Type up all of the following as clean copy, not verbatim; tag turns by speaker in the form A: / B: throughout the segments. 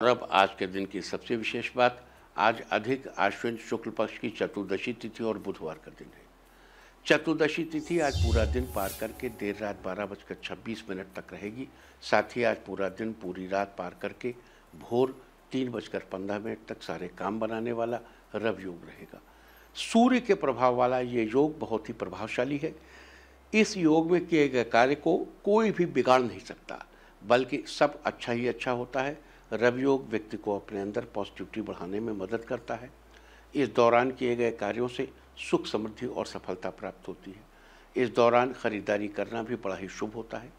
A: और अब आज के दिन की सबसे विशेष बात, आज अधिक आश्विन शुक्ल पक्ष की चतुर्दशी तिथि और बुधवार का दिन है। चतुर्दशी तिथि आज पूरा दिन पार करके देर रात 12:26 तक रहेगी। साथ ही आज पूरा दिन पूरी रात पार करके भोर 3:15 तक सारे काम बनाने वाला रव योग रहेगा। सूर्य के प्रभाव वाला ये योग बहुत ही प्रभावशाली है। इस योग में किए गए कार्य को कोई भी बिगाड़ नहीं सकता, बल्कि सब अच्छा ही अच्छा होता है। रवि योग व्यक्ति को अपने अंदर पॉजिटिविटी बढ़ाने में मदद करता है। इस दौरान किए गए कार्यों से सुख समृद्धि और सफलता प्राप्त होती है। इस दौरान खरीदारी करना भी बड़ा ही शुभ होता है।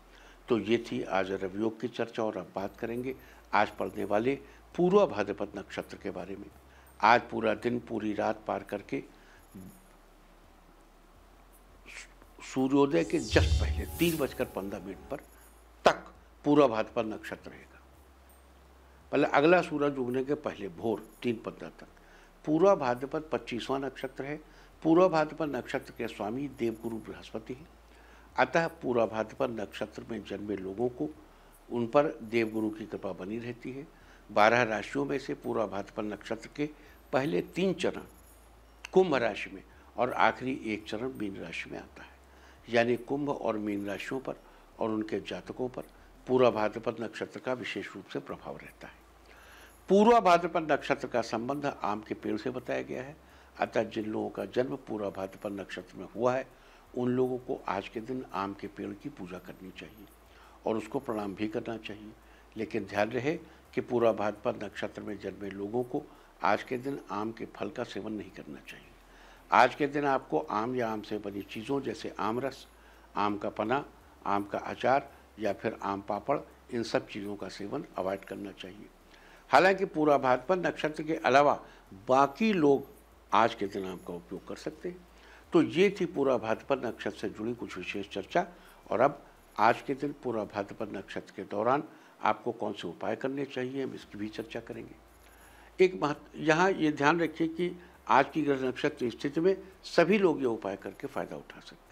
A: तो ये थी आज रवि योग की चर्चा, और अब बात करेंगे आज पड़ने वाले पूर्व भाद्रपद नक्षत्र के बारे में। आज पूरा दिन पूरी रात पार करके सूर्योदय के जस्ट पहले 3:15 पर तक पूर्व भाद्रपद नक्षत्र रहेगा। पहले अगला सूरज उगने के पहले भोर 3:15 तक पूर्व भाद्रपद 25वां नक्षत्र है। पूर्व भाद्रपद नक्षत्र के स्वामी देवगुरु बृहस्पति हैं। अतः पूर्व भाद्रपद नक्षत्र में जन्मे लोगों को उन पर देवगुरु की कृपा बनी रहती है। 12 राशियों में से पूर्व भाद्रपद नक्षत्र के पहले 3 चरण कुंभ राशि में और आखिरी एक चरण मीन राशि में आता है। यानी कुंभ और मीन राशियों पर और उनके जातकों पर पूर्व भाद्रपद नक्षत्र का विशेष रूप से प्रभाव रहता है। पूर्व भाद्रपद नक्षत्र का संबंध आम के पेड़ से बताया गया है। अतः जिन लोगों का जन्म पूर्व भाद्रपद नक्षत्र में हुआ है, उन लोगों को आज के दिन आम के पेड़ की पूजा करनी चाहिए और उसको प्रणाम भी करना चाहिए। लेकिन ध्यान रहे कि पूर्व भाद्रपद नक्षत्र में जन्मे लोगों को आज के दिन आम के फल का सेवन नहीं करना चाहिए। आज के दिन आपको आम या आम से बनी चीज़ों जैसे आम रस, आम का पना, आम का अचार या फिर आम पापड़, इन सब चीज़ों का सेवन अवॉइड करना चाहिए। हालांकि पूर्व भाद्रपद नक्षत्र के अलावा बाकी लोग आज के दिन आम का उपयोग कर सकते हैं। तो ये थी पूर्व भाद्रपद नक्षत्र से जुड़ी कुछ विशेष चर्चा। और अब आज के दिन पूर्व भाद्रपद नक्षत्र के दौरान आपको कौन से उपाय करने चाहिए, हम इसकी भी चर्चा करेंगे। यहाँ ये ध्यान रखिए कि आज की ग्रह नक्षत्र स्थिति में सभी लोग ये उपाय करके फ़ायदा उठा सकते हैं।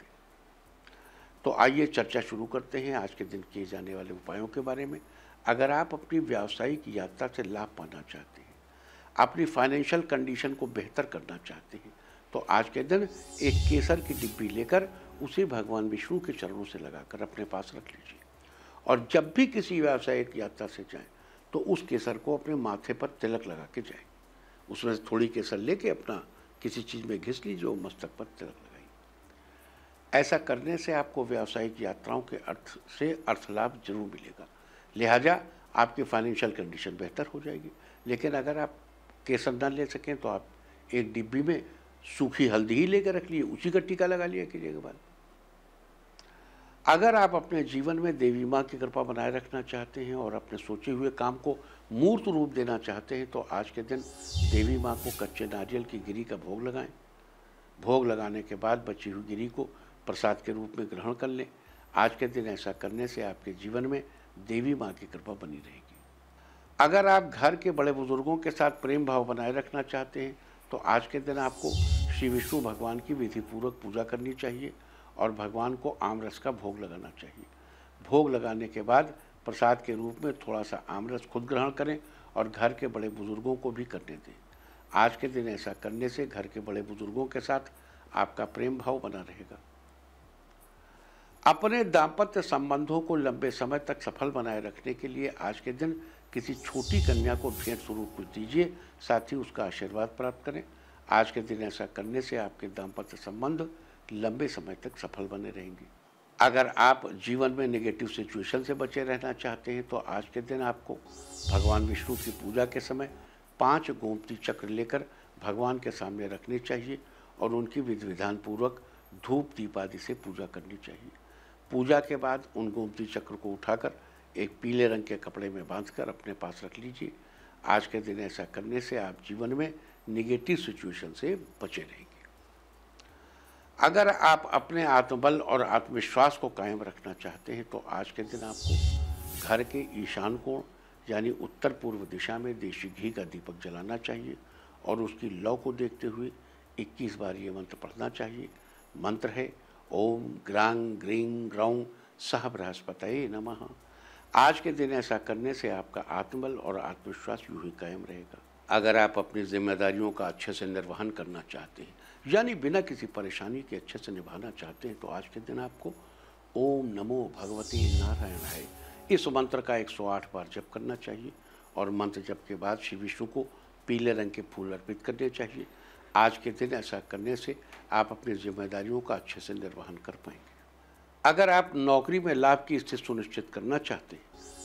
A: तो आइए चर्चा शुरू करते हैं आज के दिन किए जाने वाले उपायों के बारे में। अगर आप अपनी व्यावसायिक यात्रा से लाभ पाना चाहते हैं, अपनी फाइनेंशियल कंडीशन को बेहतर करना चाहते हैं, तो आज के दिन एक केसर की डिब्बी लेकर उसे भगवान विष्णु के चरणों से लगाकर अपने पास रख लीजिए। और जब भी किसी व्यावसायिक यात्रा से जाएं, तो उस केसर को अपने माथे पर तिलक लगा के जाएं। उसमें से थोड़ी केसर लेके अपना किसी चीज़ में घिस लीजिए और मस्तक पर तिलक लगाइए। ऐसा करने से आपको व्यावसायिक यात्राओं के अर्थ लाभ जरूर मिलेगा। लिहाजा आपकी फाइनेंशियल कंडीशन बेहतर हो जाएगी। लेकिन अगर आप केसर न ले सकें तो आप एक डिब्बी में सूखी हल्दी ही लेकर रख लिए, उसी का टीका लगा लिया कीजिएगा बाद। अगर आप अपने जीवन में देवी माँ की कृपा बनाए रखना चाहते हैं और अपने सोचे हुए काम को मूर्त रूप देना चाहते हैं, तो आज के दिन देवी माँ को कच्चे नारियल की गिरी का भोग लगाएं। भोग लगाने के बाद बची हुई गिरी को प्रसाद के रूप में ग्रहण कर लें। आज के दिन ऐसा करने से आपके जीवन में देवी माँ की कृपा बनी रहेगी। अगर आप घर के बड़े बुजुर्गों के साथ प्रेम भाव बनाए रखना चाहते हैं, तो आज के दिन आपको श्री विष्णु भगवान की विधिपूर्वक पूजा करनी चाहिए और भगवान को आम रस का भोग लगाना चाहिए। भोग लगाने के बाद प्रसाद के रूप में थोड़ा सा आम रस खुद ग्रहण करें और घर के बड़े बुजुर्गों को भी करने दें। आज के दिन ऐसा करने से घर के बड़े बुजुर्गों के साथ आपका प्रेम भाव बना रहेगा। अपने दाम्पत्य संबंधों को लंबे समय तक सफल बनाए रखने के लिए आज के दिन किसी छोटी कन्या को भेंट स्वरूप कुछ दीजिए, साथ ही उसका आशीर्वाद प्राप्त करें। आज के दिन ऐसा करने से आपके दाम्पत्य संबंध लंबे समय तक सफल बने रहेंगे। अगर आप जीवन में नेगेटिव सिचुएशन से बचे रहना चाहते हैं, तो आज के दिन आपको भगवान विष्णु की पूजा के समय 5 गोमती चक्र लेकर भगवान के सामने रखने चाहिए और उनकी विधि विधान पूर्वक धूप दीप आदि से पूजा करनी चाहिए। पूजा के बाद उन गोमती चक्र को उठाकर एक पीले रंग के कपड़े में बांधकर अपने पास रख लीजिए। आज के दिन ऐसा करने से आप जीवन में निगेटिव सिचुएशन से बचे रहेंगे। अगर आप अपने आत्मबल और आत्मविश्वास को कायम रखना चाहते हैं, तो आज के दिन आपको घर के ईशान कोण यानी उत्तर पूर्व दिशा में देशी घी का दीपक जलाना चाहिए और उसकी लौ को देखते हुए 21 बार ये मंत्र पढ़ना चाहिए। मंत्र है ओम ग्रांग ग्रीं ग्रौं सह बृहस्पतये नमः। आज के दिन ऐसा करने से आपका आत्मबल और आत्मविश्वास यूं ही कायम रहेगा। अगर आप अपनी जिम्मेदारियों का अच्छे से निर्वहन करना चाहते हैं, यानी बिना किसी परेशानी के अच्छे से निभाना चाहते हैं, तो आज के दिन आपको ओम नमो भगवते नारायणाय इस मंत्र का 108 बार जप करना चाहिए और मंत्र जप के बाद श्री विष्णु को पीले रंग के फूल अर्पित करने चाहिए। आज के दिन ऐसा करने से आप अपनी जिम्मेदारियों का अच्छे से निर्वहन कर पाएंगे। अगर आप नौकरी में लाभ की स्थिति सुनिश्चित करना चाहते हैं,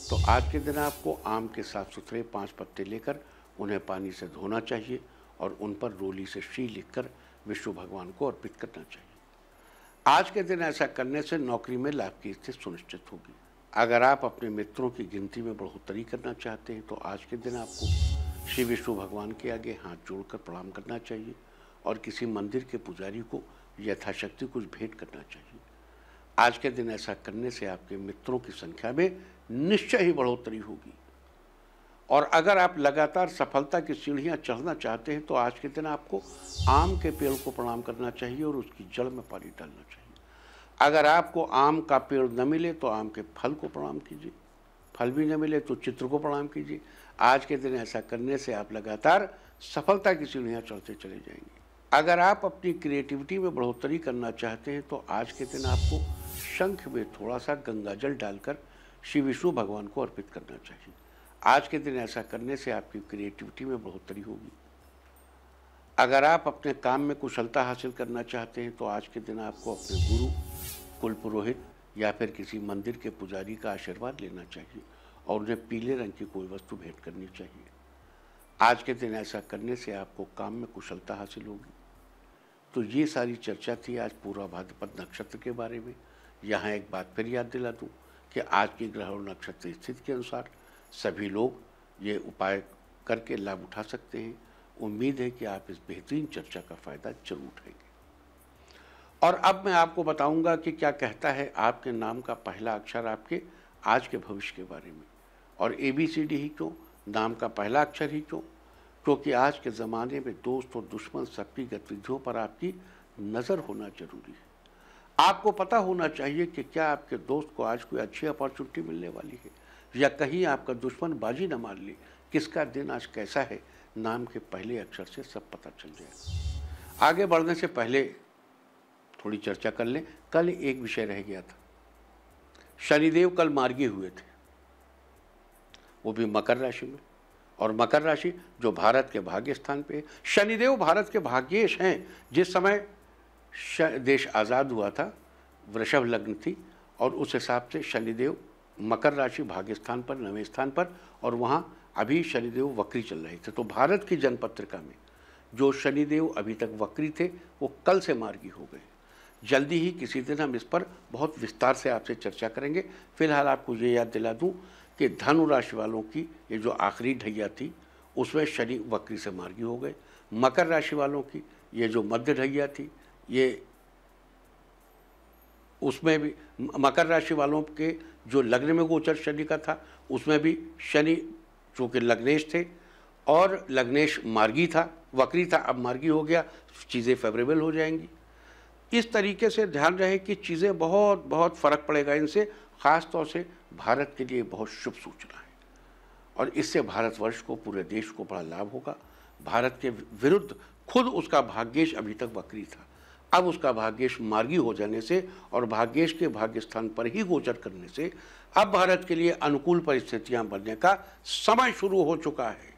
A: तो आज के दिन आपको आम के साफ सुथरे 5 पत्ते लेकर उन्हें पानी से धोना चाहिए और उन पर रोली से श्री लिखकर विष्णु भगवान को अर्पित करना चाहिए। आज के दिन ऐसा करने से नौकरी में लाभ की स्थिति सुनिश्चित होगी। अगर आप अपने मित्रों की गिनती में बढ़ोतरी करना चाहते हैं, तो आज के दिन आपको श्री विष्णु भगवान के आगे हाथ जोड़कर प्रणाम करना चाहिए और किसी मंदिर के पुजारी को यथाशक्ति कुछ भेंट करना चाहिए। आज के दिन ऐसा करने से आपके मित्रों की संख्या में निश्चय ही बढ़ोतरी होगी। और अगर आप लगातार सफलता की सीढ़ियां चढ़ना चाहते हैं, तो आज के दिन आपको आम के पेड़ को प्रणाम करना चाहिए और उसकी जड़ में पानी डालना चाहिए। अगर आपको आम का पेड़ न मिले तो आम के फल को प्रणाम कीजिए, फल भी न मिले तो चित्र को प्रणाम कीजिए। आज के दिन ऐसा करने से आप लगातार सफलता की सीढ़ियां चढ़ते चले जाएंगे। अगर आप अपनी क्रिएटिविटी में बढ़ोतरी करना चाहते हैं, तो आज के दिन आपको शंख में थोड़ा सा गंगा जल डालकर श्री विष्णु भगवान को अर्पित करना चाहिए। आज के दिन ऐसा करने से आपकी क्रिएटिविटी में बढ़ोतरी होगी। अगर आप अपने काम में कुशलता हासिल करना चाहते हैं, तो आज के दिन आपको अपने गुरु, कुल पुरोहित या फिर किसी मंदिर के पुजारी का आशीर्वाद लेना चाहिए और उन्हें पीले रंग की कोई वस्तु भेंट करनी चाहिए। आज के दिन ऐसा करने से आपको काम में कुशलता हासिल होगी। तो ये सारी चर्चा थी आज पूरा भाद्रपद नक्षत्र के बारे में। यहाँ एक बात फिर याद दिला दूँ कि आज की ग्रह और नक्षत्र स्थिति के अनुसार सभी लोग ये उपाय करके लाभ उठा सकते हैं। उम्मीद है कि आप इस बेहतरीन चर्चा का फ़ायदा जरूर उठाएंगे। और अब मैं आपको बताऊंगा कि क्या कहता है आपके नाम का पहला अक्षर आपके आज के भविष्य के बारे में। और ABCD ही क्यों, नाम का पहला अक्षर ही क्यों? क्योंकि आज के ज़माने में दोस्त और दुश्मन सबकी गतिविधियों पर आपकी नज़र होना जरूरी है। आपको पता होना चाहिए कि क्या आपके दोस्त को आज कोई अच्छी अपॉर्चुनिटी मिलने वाली है या कहीं आपका दुश्मन बाजी न मार ले। किसका दिन आज कैसा है, नाम के पहले अक्षर से सब पता चल जाएगा। आगे बढ़ने से पहले थोड़ी चर्चा कर लें। कल एक विषय रह गया था, शनिदेव कल मार्गी हुए थे, वो भी मकर राशि में। और मकर राशि जो भारत के भाग्य स्थान पे है। शनिदेव भारत के भाग्येश हैं। जिस समय देश आज़ाद हुआ था, वृषभ लग्न थी और उस हिसाब से शनिदेव मकर राशि भाग्य स्थान पर, 9वें स्थान पर, और वहाँ अभी शनिदेव वक्री चल रहे थे। तो भारत की जनपत्रिका में जो शनिदेव अभी तक वक्री थे वो कल से मार्गी हो गए। जल्दी ही किसी दिन हम इस पर बहुत विस्तार से आपसे चर्चा करेंगे। फिलहाल आपको ये याद दिला दूं कि धनु राशि वालों की ये जो आखिरी ढैया थी उसमें शनि वक्री से मार्गी हो गए। मकर राशि वालों की ये जो मध्य ढैया थी, ये उसमें भी मकर राशि वालों के जो लग्न में गोचर शनि का था उसमें भी शनि चूँकि लग्नेश थे और लग्नेश मार्गी था, वक्री था, अब मार्गी हो गया, चीज़ें फेवरेबल हो जाएंगी। इस तरीके से ध्यान रहे कि चीज़ें बहुत बहुत फ़र्क पड़ेगा इनसे। ख़ास तौर से भारत के लिए बहुत शुभ सूचना है और इससे भारतवर्ष को, पूरे देश को बड़ा लाभ होगा। भारत के विरुद्ध खुद उसका भाग्येश अभी तक वक्री था, अब उसका भाग्येश मार्गी हो जाने से और भाग्येश के भाग्य स्थान पर ही गोचर करने से अब भारत के लिए अनुकूल परिस्थितियां बनने का समय शुरू हो चुका है।